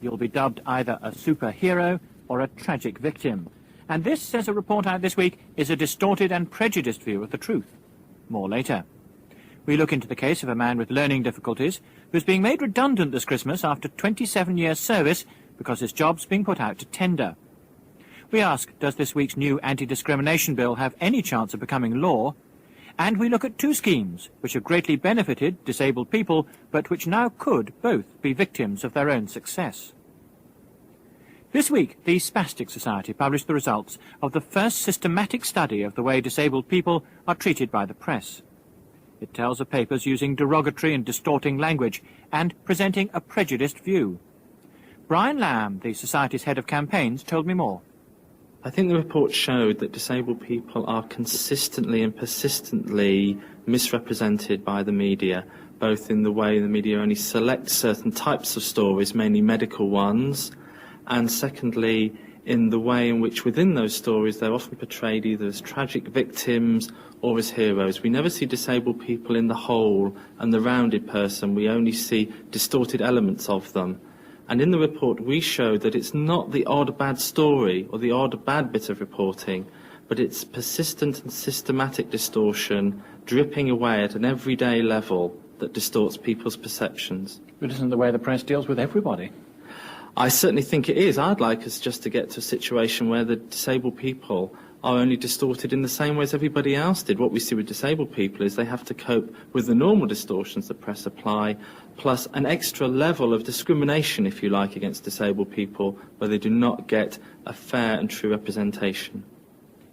you'll be dubbed either a superhero or a tragic victim. And this, says a report out this week, is a distorted and prejudiced view of the truth. More later. We look into the case of a man with learning difficulties who's being made redundant this Christmas after 27 years' service because his job's being put out to tender. We ask, does this week's new anti-discrimination bill have any chance of becoming law? And we look at two schemes which have greatly benefited disabled people, but which now could both be victims of their own success. This week, the Spastic Society published the results of the first systematic study of the way disabled people are treated by the press. It tells of papers using derogatory and distorting language and presenting a prejudiced view. Brian Lamb, the Society's head of campaigns, told me more. I think the report showed that disabled people are consistently and persistently misrepresented by the media, both in the way the media only selects certain types of stories, mainly medical ones, and secondly, in the way in which within those stories they're often portrayed either as tragic victims or as heroes. We never see disabled people in the whole and the rounded person. We only see distorted elements of them. And in the report we showed that it's not the odd bad story or the odd bad bit of reporting, but it's persistent and systematic distortion dripping away at an everyday level that distorts people's perceptions. But isn't the way the press deals with everybody? I certainly think it is. I'd like us just to get to a situation where the disabled people are only distorted in the same way as everybody else did. What we see with disabled people is they have to cope with the normal distortions the press apply, plus an extra level of discrimination, if you like, against disabled people, where they do not get a fair and true representation.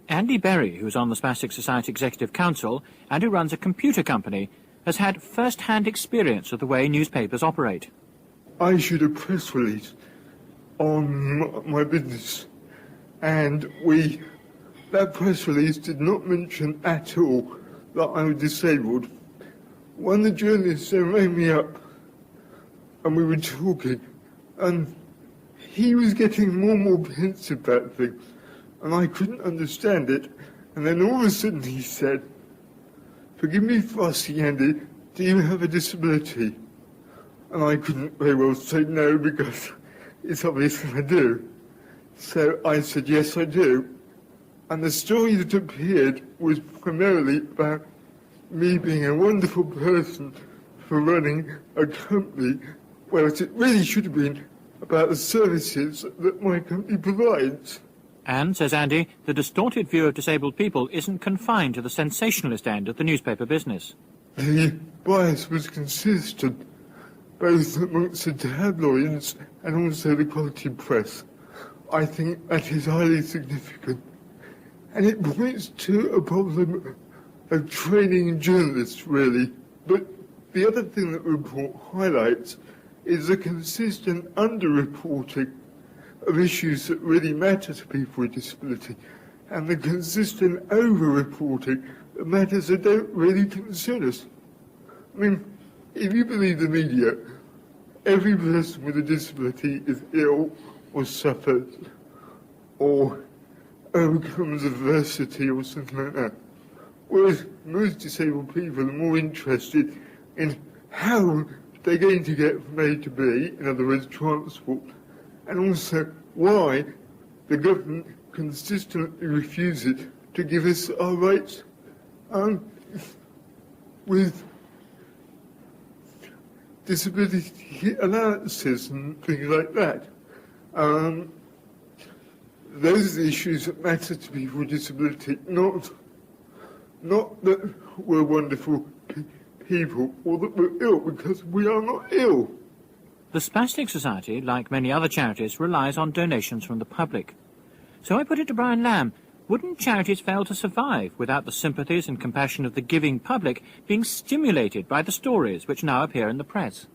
Andy Berry, who's on the Spastic Society Executive Council and who runs a computer company, has had first-hand experience of the way newspapers operate. I issued a press release on my business, and that press release did not mention at all that I was disabled. One of the journalists rang me up and we were talking, and he was getting more and more pensive about things, and I couldn't understand it. And then all of a sudden he said, "Forgive me for asking, Andy, do you have a disability?" And I couldn't very well say no because it's obvious that I do. So I said, yes, I do. And the story that appeared was primarily about me being a wonderful person for running a company, whereas it really should have been about the services that my company provides. And, says Andy, the distorted view of disabled people isn't confined to the sensationalist end of the newspaper business. The bias was consistent, both amongst the tabloids and also the quality press. I think that is highly significant. And it points to a problem of training journalists, really. But the other thing that the report highlights is the consistent underreporting of issues that really matter to people with disability, and the consistent over-reporting of matters that don't really concern us. I mean, if you believe the media, every person with a disability is ill or suffers or overcomes adversity or something like that. Whereas most disabled people are more interested in how they're going to get from A to B, in other words, transport, and also why the government consistently refuses to give us our rights with disability allowances and things like that. Those are the issues that matter to people with disability, not that we're wonderful people or that we're ill, because we are not ill. The Spastic Society, like many other charities, relies on donations from the public. So I put it to Brian Lamb, wouldn't charities fail to survive without the sympathies and compassion of the giving public being stimulated by the stories which now appear in the press?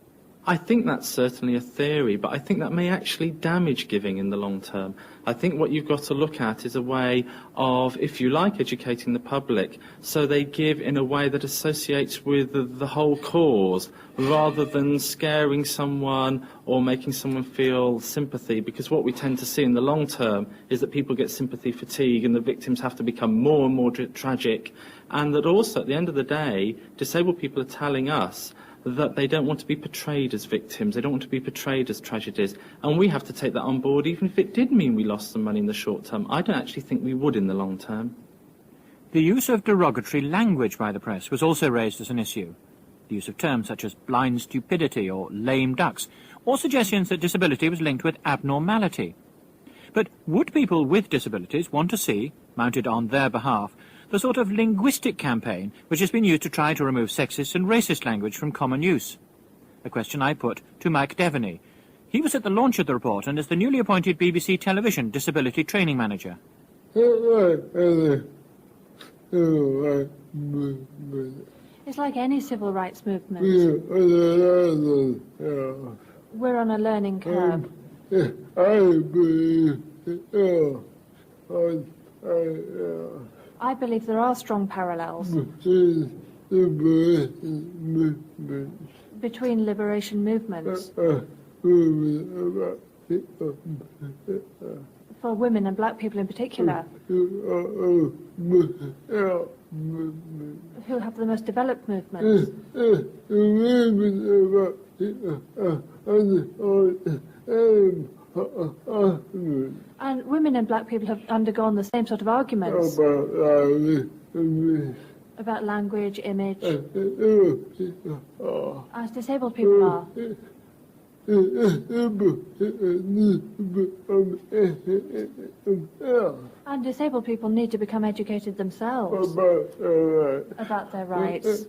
I think that's certainly a theory, but I think that may actually damage giving in the long term. I think what you've got to look at is a way of, if you like, educating the public so they give in a way that associates with the whole cause, rather than scaring someone or making someone feel sympathy, because what we tend to see in the long term is that people get sympathy fatigue and the victims have to become more and more tragic, and that also at the end of the day disabled people are telling us that they don't want to be portrayed as victims, they don't want to be portrayed as tragedies, and we have to take that on board even if it did mean we lost some money in the short term. I don't actually think we would in the long term. The use of derogatory language by the press was also raised as an issue. The use of terms such as blind stupidity or lame ducks, or suggestions that disability was linked with abnormality. But would people with disabilities want to see, mounted on their behalf, the sort of linguistic campaign which has been used to try to remove sexist and racist language from common use? A question I put to Mike Devaney. He was at the launch of the report and is the newly appointed BBC Television Disability Training Manager. It's like any civil rights movement. We're on a learning curve. I believe there are strong parallels between liberation movements for women and black people in particular, who have the most developed movements. And women and black people have undergone the same sort of arguments about language, image, as disabled people are. And disabled people need to become educated themselves about their rights.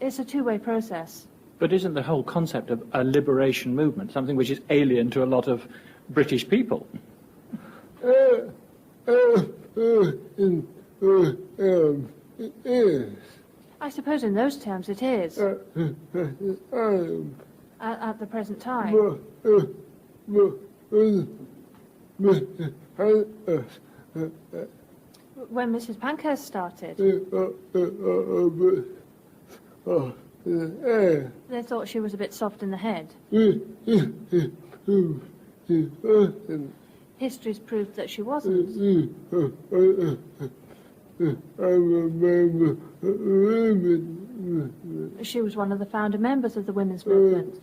It's a two-way process. But isn't the whole concept of a liberation movement something which is alien to a lot of British people? I suppose in those terms it is. At the present time. When Mrs. Pankhurst started, they thought she was a bit soft in the head. History's proved that she wasn't. She was one of the founder members of the women's movement.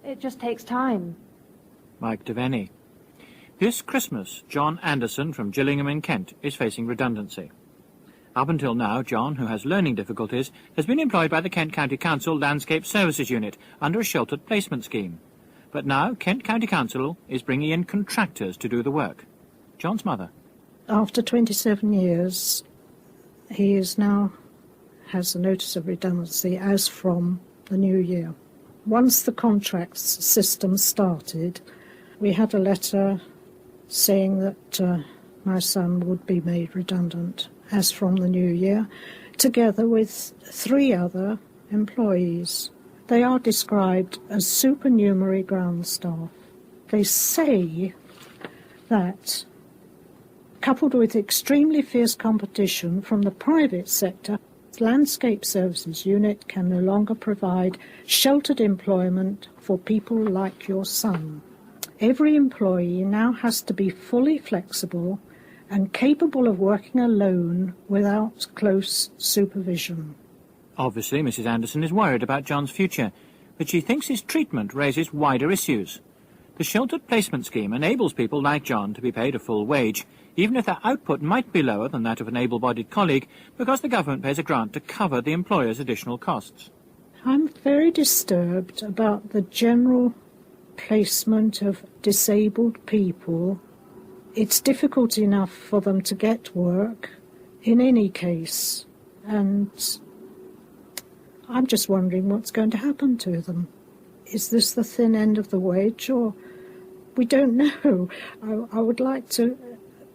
It just takes time. Mike Devaney. This Christmas, John Anderson from Gillingham in Kent is facing redundancy. Up until now, John, who has learning difficulties, has been employed by the Kent County Council Landscape Services Unit under a sheltered placement scheme. But now Kent County Council is bringing in contractors to do the work. John's mother. After 27 years, he has a notice of redundancy as from the new year. Once the contracts system started, we had a letter saying that my son would be made redundant as from the new year, together with 3 other employees. They are described as supernumerary ground staff. They say that, coupled with extremely fierce competition from the private sector, the Landscape Services Unit can no longer provide sheltered employment for people like your son. Every employee now has to be fully flexible and capable of working alone without close supervision. Obviously, Mrs. Anderson is worried about John's future, but she thinks his treatment raises wider issues. The sheltered placement scheme enables people like John to be paid a full wage, even if their output might be lower than that of an able-bodied colleague, because the government pays a grant to cover the employer's additional costs. I'm very disturbed about the general placement of disabled people. It's difficult enough for them to get work in any case, and I'm just wondering what's going to happen to them. Is this the thin end of the wedge, or we don't know? I would like to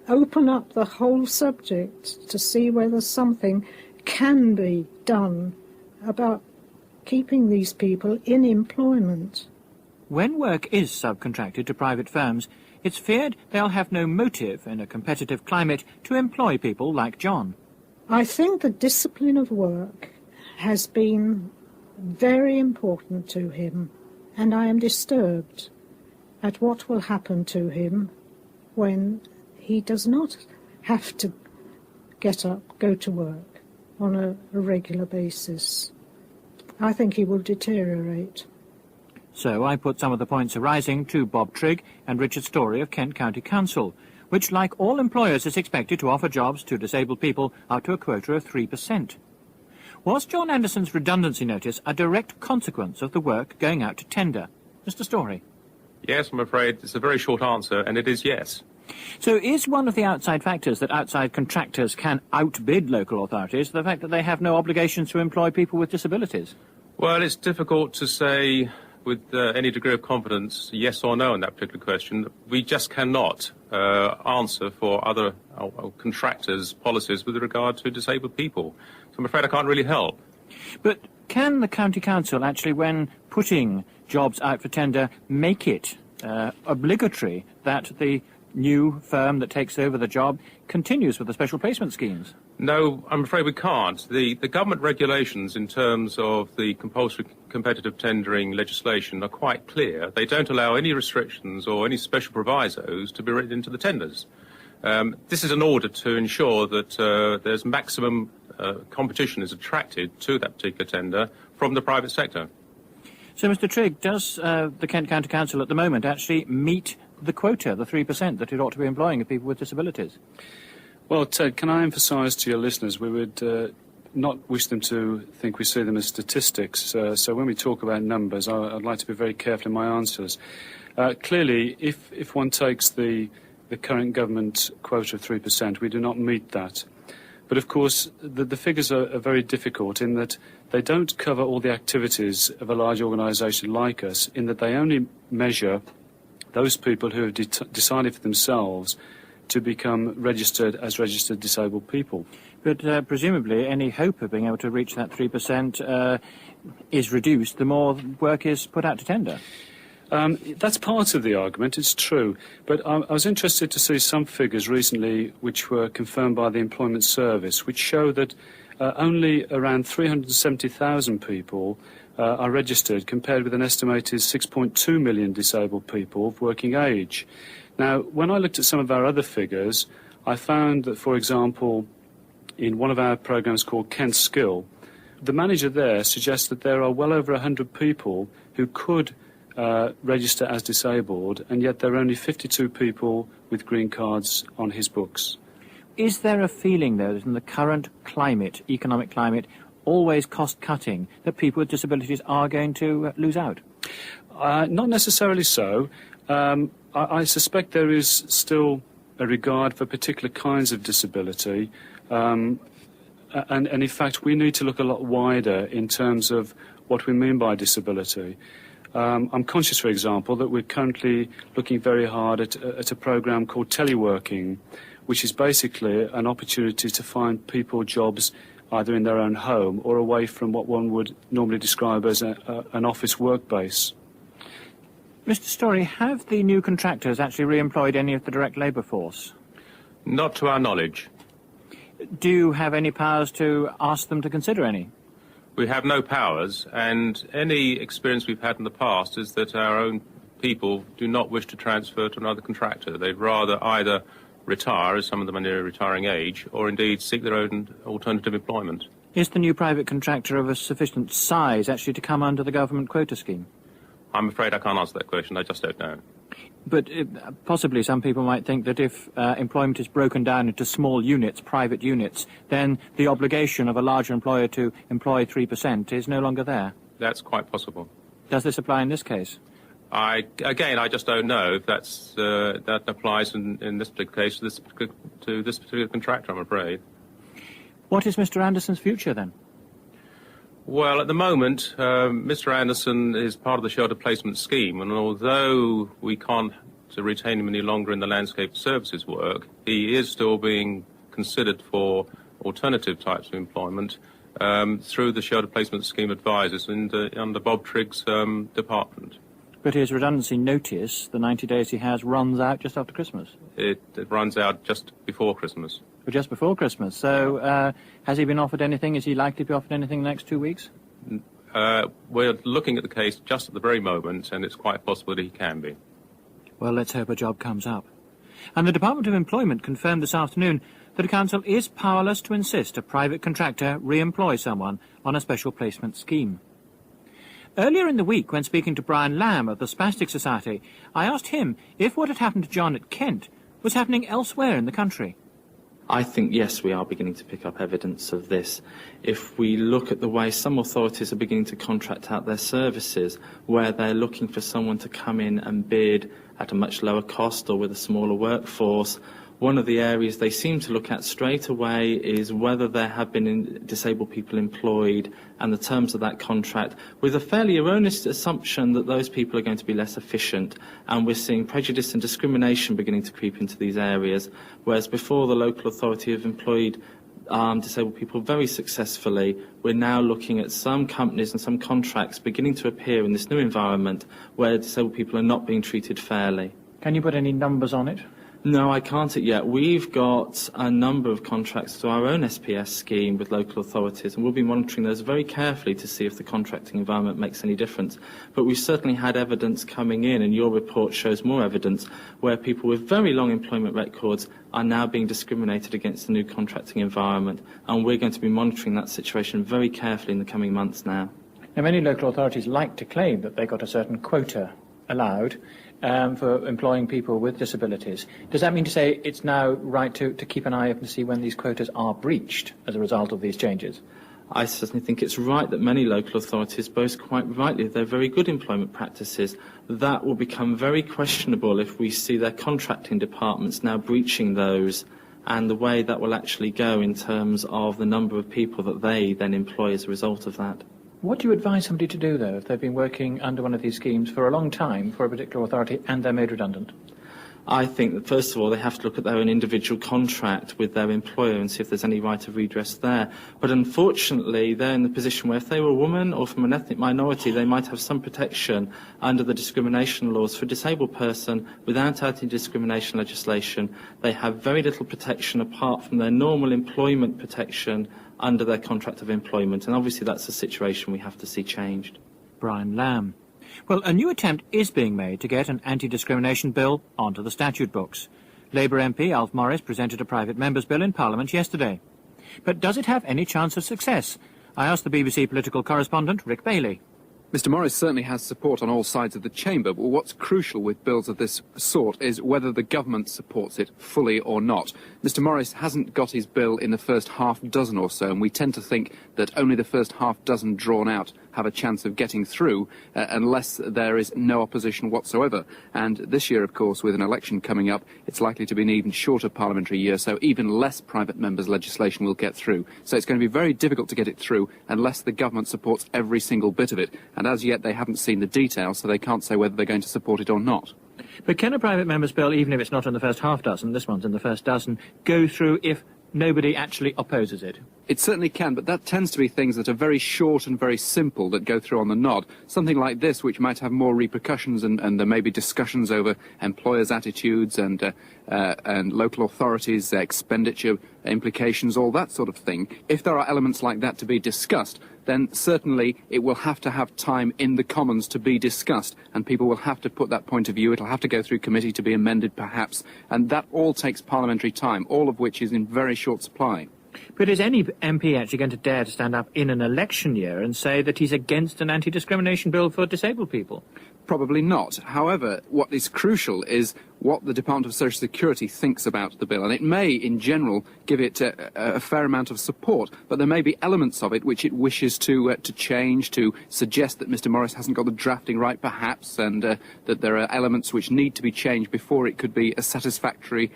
open up the whole subject to see whether something can be done about keeping these people in employment. When work is subcontracted to private firms, it's feared they'll have no motive in a competitive climate to employ people like John. I think the discipline of work has been very important to him, and I am disturbed at what will happen to him when he does not have to get up, go to work. on a regular basis. I think he will deteriorate. So I put some of the points arising to Bob Trigg and Richard Story of Kent County Council, which, like all employers, is expected to offer jobs to disabled people up to a quota of 3%. Was John Anderson's redundancy notice a direct consequence of the work going out to tender? Mr. Story? Yes, I'm afraid it's a very short answer, and it is yes. So is one of the outside factors that outside contractors can outbid local authorities the fact that they have no obligations to employ people with disabilities? Well, it's difficult to say with any degree of confidence yes or no on that particular question. We just cannot answer for other contractors' policies with regard to disabled people. So I'm afraid I can't really help. But can the County Council actually, when putting jobs out for tender, make it obligatory that the new firm that takes over the job continues with the special placement schemes? No, I'm afraid we can't. The government regulations in terms of the compulsory competitive tendering legislation are quite clear. They don't allow any restrictions or any special provisos to be written into the tenders. This is in order to ensure that there's maximum competition is attracted to that particular tender from the private sector. So, Mr. Trigg, does the Kent County Council at the moment actually meet the quota, the 3% that it ought to be employing of people with disabilities? Well, Ted, can I emphasise to your listeners, we would not wish them to think we see them as statistics. So when we talk about numbers, I'd like to be very careful in my answers. Clearly, if one takes the current government quota of 3%, we do not meet that. But of course, the figures are very difficult in that they don't cover all the activities of a large organisation like us, in that they only measure those people who have decided for themselves to become registered as registered disabled people. But presumably any hope of being able to reach that 3% is reduced the more work is put out to tender. That's part of the argument, it's true. But I was interested to see some figures recently which were confirmed by the Employment Service, which show that only around 370,000 people are registered, compared with an estimated 6.2 million disabled people of working age. Now, when I looked at some of our other figures, I found that, for example, in one of our programmes called Kent Skill, the manager there suggests that there are well over 100 people who could register as disabled, and yet there are only 52 people with green cards on his books. Is there a feeling, though, that in the current climate, economic climate, always cost-cutting, that people with disabilities are going to lose out? Not necessarily so. I suspect there is still a regard for particular kinds of disability, and in fact we need to look a lot wider in terms of what we mean by disability. I'm conscious, for example, that we're currently looking very hard at a programme called teleworking, which is basically an opportunity to find people jobs either in their own home or away from what one would normally describe as an office work base. Mr. Story, have the new contractors actually re-employed any of the direct labour force? Not to our knowledge. Do you have any powers to ask them to consider any? We have no powers, and any experience we've had in the past is that our own people do not wish to transfer to another contractor. They'd rather either retire, as some of them are near retiring age, or indeed seek their own alternative employment. Is the new private contractor of a sufficient size actually to come under the government quota scheme? I'm afraid I can't answer that question. I just don't know. But possibly some people might think that if employment is broken down into small units, private units, then the obligation of a larger employer to employ 3% is no longer there. That's quite possible. Does this apply in this case? I just don't know if that applies in this particular case to this particular contractor, I'm afraid. What is Mr. Anderson's future, then? Well, at the moment, Mr. Anderson is part of the shelter placement scheme, and although we can't retain him any longer in the landscape services work, he is still being considered for alternative types of employment through the shelter placement scheme advisors under Bob Trigg's department. But his redundancy notice, the 90 days he has, runs out just after Christmas. It runs out just before Christmas. But just before Christmas. So has he been offered anything? Is he likely to be offered anything in the next 2 weeks? We're looking at the case just at the very moment, and it's quite possible that he can be. Well, let's hope a job comes up. And the Department of Employment confirmed this afternoon that a council is powerless to insist a private contractor re-employ someone on a special placement scheme. Earlier in the week, when speaking to Brian Lamb of the Spastic Society, I asked him if what had happened to John at Kent was happening elsewhere in the country. I think, yes, we are beginning to pick up evidence of this. If we look at the way some authorities are beginning to contract out their services, where they're looking for someone to come in and bid at a much lower cost or with a smaller workforce, one of the areas they seem to look at straight away is whether there have been disabled people employed and the terms of that contract, with a fairly erroneous assumption that those people are going to be less efficient. And we're seeing prejudice and discrimination beginning to creep into these areas, whereas before the local authority have employed disabled people very successfully, we're now looking at some companies and some contracts beginning to appear in this new environment where disabled people are not being treated fairly. Can you put any numbers on it? No, I can't yet. We've got a number of contracts to our own SPS scheme with local authorities, and we'll be monitoring those very carefully to see if the contracting environment makes any difference. But we've certainly had evidence coming in, and your report shows more evidence, where people with very long employment records are now being discriminated against the new contracting environment, and we're going to be monitoring that situation very carefully in the coming months now. Now, many local authorities like to claim that they got a certain quota allowed for employing people with disabilities. Does that mean to say it's now right to keep an eye up and see when these quotas are breached as a result of these changes? I certainly think it's right that many local authorities boast quite rightly they're very good employment practices. That will become very questionable if we see their contracting departments now breaching those, and the way that will actually go in terms of the number of people that they then employ as a result of that. What do you advise somebody to do, though, if they've been working under one of these schemes for a long time for a particular authority and they're made redundant? I think that, first of all, they have to look at their own individual contract with their employer and see if there's any right of redress there. But unfortunately, they're in the position where if they were a woman or from an ethnic minority, they might have some protection under the discrimination laws. For a disabled person, without anti-discrimination legislation, they have very little protection apart from their normal employment protection under their contract of employment. And obviously that's a situation we have to see changed. Brian Lamb. Well, a new attempt is being made to get an anti-discrimination bill onto the statute books. Labour MP Alf Morris presented a private member's bill in Parliament yesterday. But does it have any chance of success? I asked the BBC political correspondent Rick Bailey. Mr Morris certainly has support on all sides of the chamber, but what's crucial with bills of this sort is whether the government supports it fully or not. Mr Morris hasn't got his bill in the first half dozen or so, and we tend to think that only the first half dozen drawn out have a chance of getting through unless there is no opposition whatsoever. And this year, of course, with an election coming up, it's likely to be an even shorter parliamentary year, so even less private members' legislation will get through. So it's going to be very difficult to get it through unless the government supports every single bit of it. And as yet, they haven't seen the details, so they can't say whether they're going to support it or not. But can a private member's bill, even if it's not in the first half dozen, this one's in the first dozen, go through if nobody actually opposes it? It certainly can, but that tends to be things that are very short and very simple that go through on the nod. Something like this, which might have more repercussions, and there may be discussions over employers' attitudes and local authorities' expenditure implications, all that sort of thing. If there are elements like that to be discussed, then certainly it will have to have time in the Commons to be discussed, and people will have to put that point of view. It'll have to go through committee to be amended, perhaps, and that all takes parliamentary time, all of which is in very short supply. But is any MP actually going to dare to stand up in an election year and say that he's against an anti-discrimination bill for disabled people? Probably not. However, what is crucial is what the Department of Social Security thinks about the bill, and it may, in general, give it a fair amount of support, but there may be elements of it which it wishes to change, to suggest that Mr Morris hasn't got the drafting right, perhaps, and that there are elements which need to be changed before it could be a satisfactory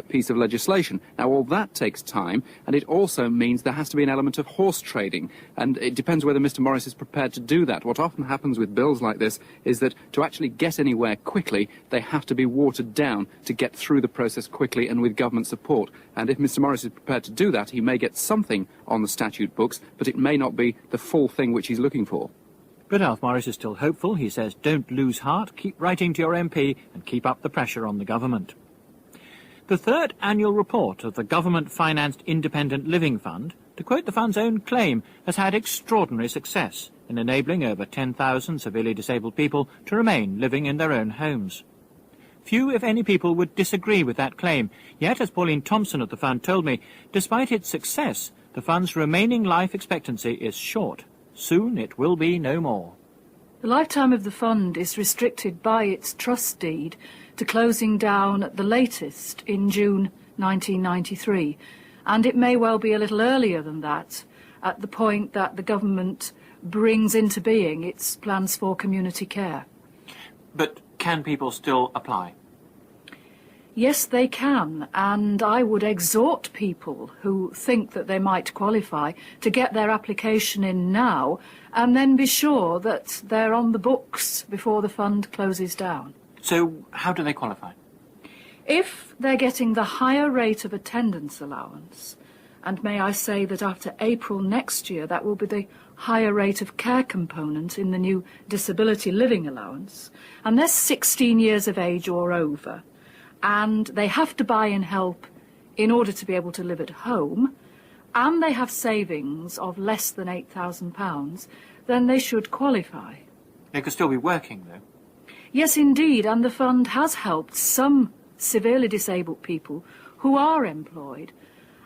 piece of legislation. Now, all that takes time, and it also means there has to be an element of horse trading, and it depends whether Mr Morris is prepared to do that. What often happens with bills like this is that to actually get anywhere quickly, they have to be watered down to get through the process quickly and with government support. And if Mr Morris is prepared to do that, he may get something on the statute books, but it may not be the full thing which he's looking for. But Alf Morris is still hopeful. He says, don't lose heart, keep writing to your MP and keep up the pressure on the government. The third annual report of the government-financed Independent Living Fund, to quote the fund's own claim, has had extraordinary success in enabling over 10,000 severely disabled people to remain living in their own homes. Few, if any, people would disagree with that claim. Yet, as Pauline Thompson of the fund told me, despite its success, the fund's remaining life expectancy is short. Soon it will be no more. The lifetime of the fund is restricted by its trust deed to closing down at the latest in June 1993, and it may well be a little earlier than that, at the point that the government brings into being its plans for community care. But can people still apply? Yes, they can, and I would exhort people who think that they might qualify to get their application in now and then be sure that they're on the books before the fund closes down. So how do they qualify? If they're getting the higher rate of attendance allowance, and may I say that after April next year that will be the higher rate of care component in the new disability living allowance, and they're 16 years of age or over, and they have to buy in help in order to be able to live at home, and they have savings of less than £8,000, then they should qualify. They could still be working, though. Yes, indeed, and the fund has helped some severely disabled people who are employed.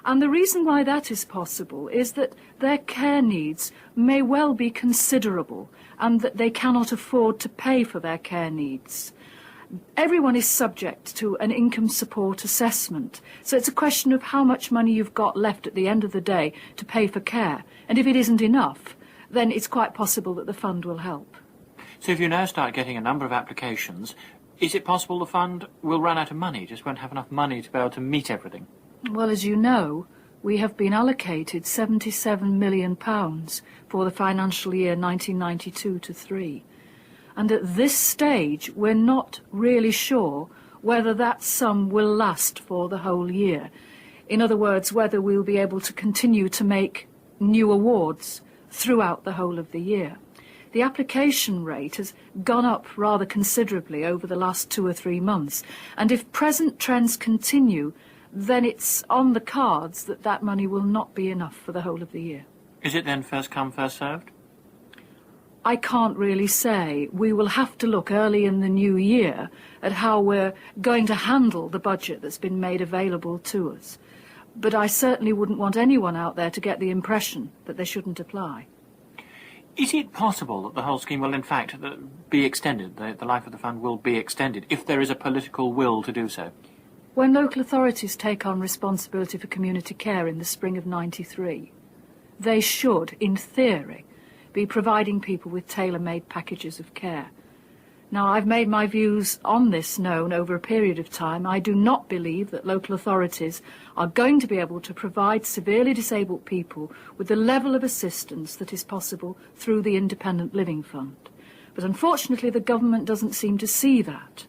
And the reason why that is possible is that their care needs may well be considerable and that they cannot afford to pay for their care needs. Everyone is subject to an income support assessment, so it's a question of how much money you've got left at the end of the day to pay for care. And if it isn't enough, then it's quite possible that the fund will help. So if you now start getting a number of applications, is it possible the fund will run out of money, just won't have enough money to be able to meet everything? Well, as you know, we have been allocated £77 million for the financial year 1992-3. And at this stage, we're not really sure whether that sum will last for the whole year. In other words, whether we'll be able to continue to make new awards throughout the whole of the year. The application rate has gone up rather considerably over the last 2 or 3 months, and if present trends continue, then it's on the cards that that money will not be enough for the whole of the year. Is it then first come, first served? I can't really say. We will have to look early in the new year at how we're going to handle the budget that's been made available to us. But I certainly wouldn't want anyone out there to get the impression that they shouldn't apply. Is it possible that the whole scheme will in fact be extended, the life of the fund will be extended, if there is a political will to do so? When local authorities take on responsibility for community care in the spring of '93, they should, in theory, be providing people with tailor-made packages of care. Now, I've made my views on this known over a period of time. I do not believe that local authorities are going to be able to provide severely disabled people with the level of assistance that is possible through the Independent Living Fund. But unfortunately, the government doesn't seem to see that.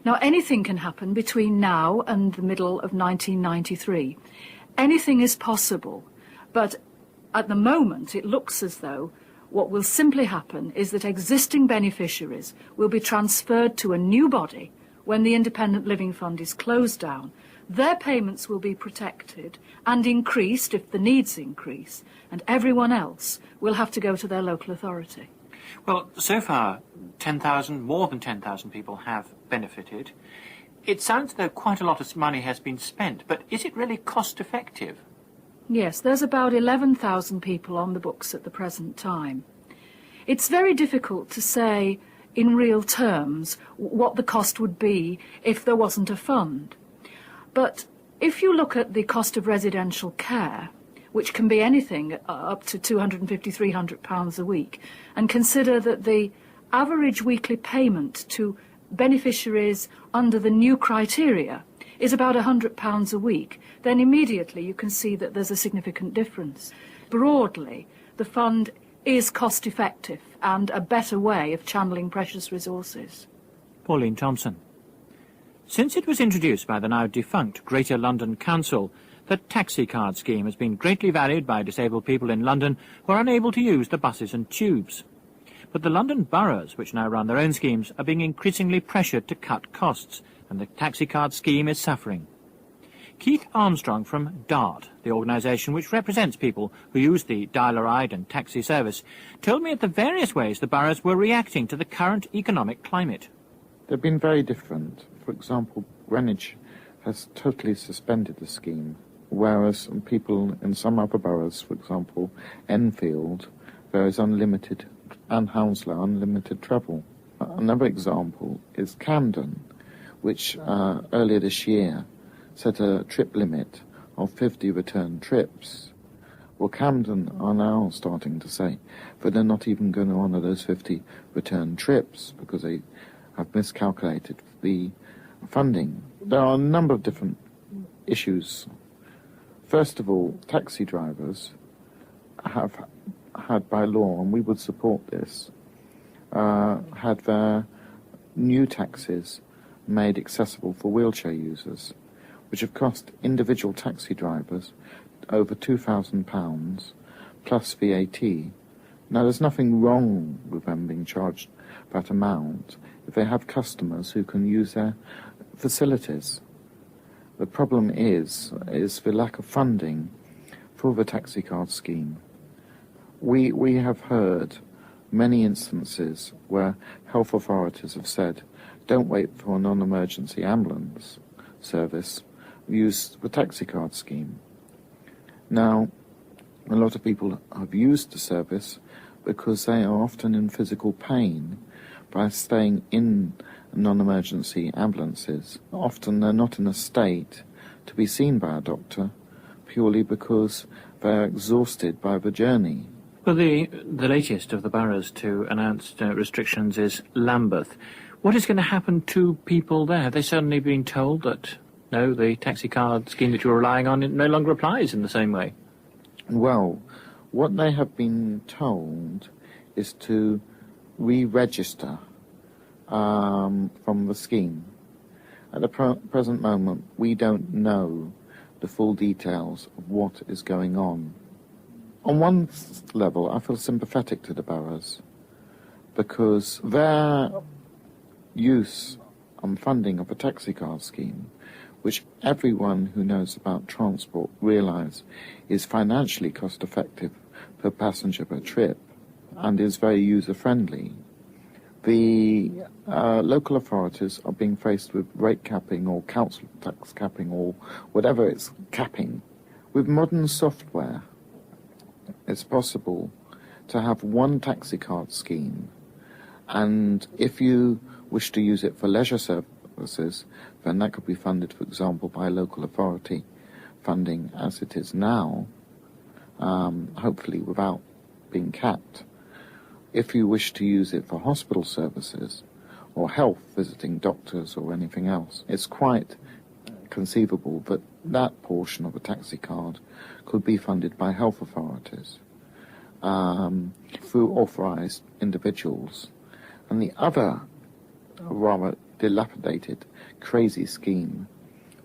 Now, anything can happen between now and the middle of 1993. Anything is possible, but at the moment it looks as though what will simply happen is that existing beneficiaries will be transferred to a new body when the Independent Living Fund is closed down. Their payments will be protected and increased if the needs increase, and everyone else will have to go to their local authority. Well, so far, 10,000, more than 10,000 people have benefited. It sounds as though quite a lot of money has been spent, but is it really cost-effective? Yes, there's about 11,000 people on the books at the present time. It's very difficult to say in real terms what the cost would be if there wasn't a fund. But if you look at the cost of residential care, which can be anything up to £250, £300 a week, and consider that the average weekly payment to beneficiaries under the new criteria is about £100 a week, then immediately you can see that there's a significant difference. Broadly, the fund is cost-effective and a better way of channeling precious resources. Pauline Thompson. Since it was introduced by the now defunct Greater London Council, the taxi card scheme has been greatly valued by disabled people in London who are unable to use the buses and tubes. But the London boroughs, which now run their own schemes, are being increasingly pressured to cut costs, and the taxi card scheme is suffering. Keith Armstrong from DART, the organisation which represents people who use the dial-a-ride and taxi service, told me of the various ways the boroughs were reacting to the current economic climate. They've been very different. For example, Greenwich has totally suspended the scheme, whereas people in some other boroughs, for example, Enfield, there is unlimited, and Hounslow, unlimited travel. Another example is Camden, which earlier this year set a trip limit of 50 return trips. Well, Camden are now starting to say that they're not even going to honour those 50 return trips because they have miscalculated the funding. There are a number of different issues. First of all, taxi drivers have had by law, and we would support this, had their new taxis made accessible for wheelchair users, which have cost individual taxi drivers over £2,000 plus VAT. Now, there's nothing wrong with them being charged that amount if they have customers who can use their facilities. The problem is the lack of funding for the taxi card scheme. We have heard many instances where health authorities have said, don't wait for a non-emergency ambulance service, use the taxi card scheme. Now, a lot of people have used the service because they are often in physical pain by staying in non-emergency ambulances. Often they're not in a state to be seen by a doctor purely because they're exhausted by the journey. Well, the latest of the boroughs to announce restrictions is Lambeth. What is going to happen to people there? Have they suddenly been told that, no, the taxi card scheme that you're relying on it no longer applies in the same way? Well, what they have been told is to re-register from the scheme. At the present moment, we don't know the full details of what is going on. On one level, I feel sympathetic to the boroughs because their use and funding of the taxi card scheme, which everyone who knows about transport realise is financially cost-effective per passenger per trip and is very user-friendly. The local authorities are being faced with rate capping or council tax capping or whatever it's capping. With modern software, it's possible to have one taxi card scheme, and if you wish to use it for leisure services, then that could be funded, for example, by local authority funding as it is now, hopefully without being capped. If you wish to use it for hospital services or health, visiting doctors or anything else, it's quite conceivable that that portion of a taxi card could be funded by health authorities through authorised individuals. And the other rather dilapidated, crazy scheme,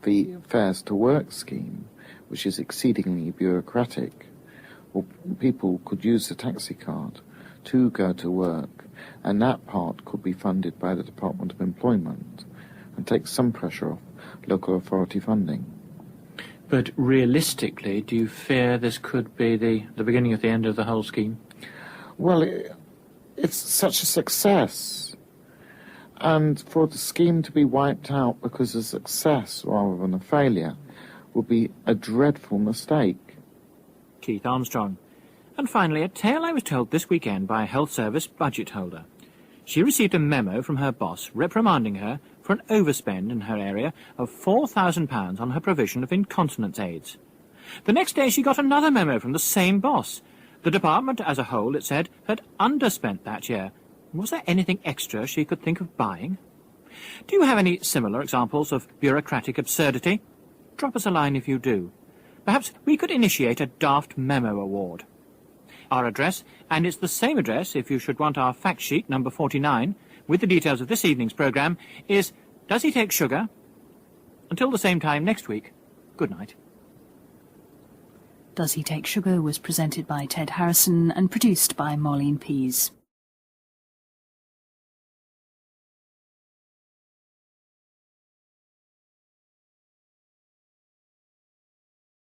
the Fares to Work scheme, which is exceedingly bureaucratic, well, people could use the taxi card to go to work, and that part could be funded by the Department of Employment and take some pressure off local authority funding. But realistically, do you fear this could be the beginning of the end of the whole scheme? Well, it's such a success. And for the scheme to be wiped out because of success rather than a failure would be a dreadful mistake. Keith Armstrong. And finally, a tale I was told this weekend by a health service budget holder. She received a memo from her boss reprimanding her for an overspend in her area of £4,000 on her provision of incontinence aids. The next day she got another memo from the same boss. The department as a whole, it said, had underspent that year. Was there anything extra she could think of buying? Do you have any similar examples of bureaucratic absurdity? Drop us a line if you do. Perhaps we could initiate a Daft Memo Award. Our address, and it's the same address if you should want our fact sheet number 49, with the details of this evening's programme, is Does He Take Sugar? Until the same time next week, good night. Does He Take Sugar was presented by Ted Harrison and produced by Marlene Pease.